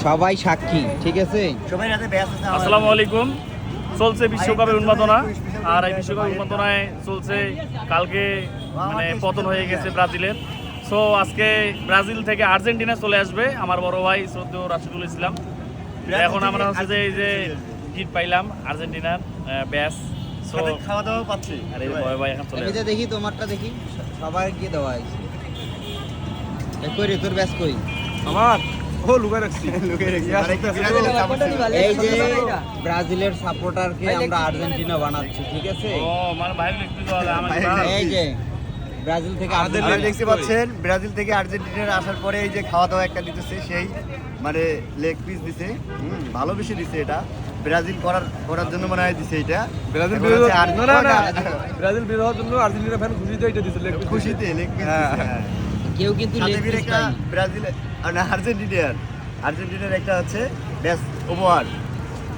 সবাই সাক্ষী, ঠিক আছে? আসসালামু আলাইকুম। চলছে বিশ্বকাপের উন্মাদনা, আর এই বিশ্বকাপের উন্মাদনায় চলছে কালকে মানে পতন হয়ে গেছে ব্রাজিলের। সো আজকে ব্রাজিল থেকে আর্জেন্টিনা চলে আসবে আমার বড় ভাই শ্রদ্ধেয় রাশিদুল ইসলাম। এখন আমরা হচ্ছে যে এই যে গিফট পাইলাম আর্জেন্টিনার ব্যাস। সো খাওয়া দাওয়া পাচ্ছি। আর এই বড় ভাই এখন চলে আমি আসবে। দেখি তোমারটা দেখি, সবার কি দেওয়া হয়েছে। কই রে তোর ব্যাস কই? আমার ও লুকায় রাখছি এই যে ব্রাজিলের সাপোর্টারকে আমরা আর্জেন্টিনা বানাচ্ছি, ঠিক আছে? ও মানে ভাই একটু দাও আমার এই যে ব্রাজিল থেকে আপনারা দেখতে পাচ্ছেন ব্রাজিল থেকে আর্জেন্টিনার আসার পরে এই যে খাওয়া দাওয়া একটা দিতেছে, সেই মানে লেগ পিস দিছে, ভালোবেসে দিছে। এটা ব্রাজিল করার জন্য মনে হয় দিছে। এটা ব্রাজিল এখন হচ্ছে ব্রাজিল বের হওয়ার জন্য আর্জেন্টিনা ফ্যান খুশিতে এটা দিছিল খুশিতে লেগ পিস কেউ কিন্তু লেগ পিস একটা পায়নি। ব্রাজিল আর্জেন্টিনার একটা হচ্ছে ব্যাস উপহার।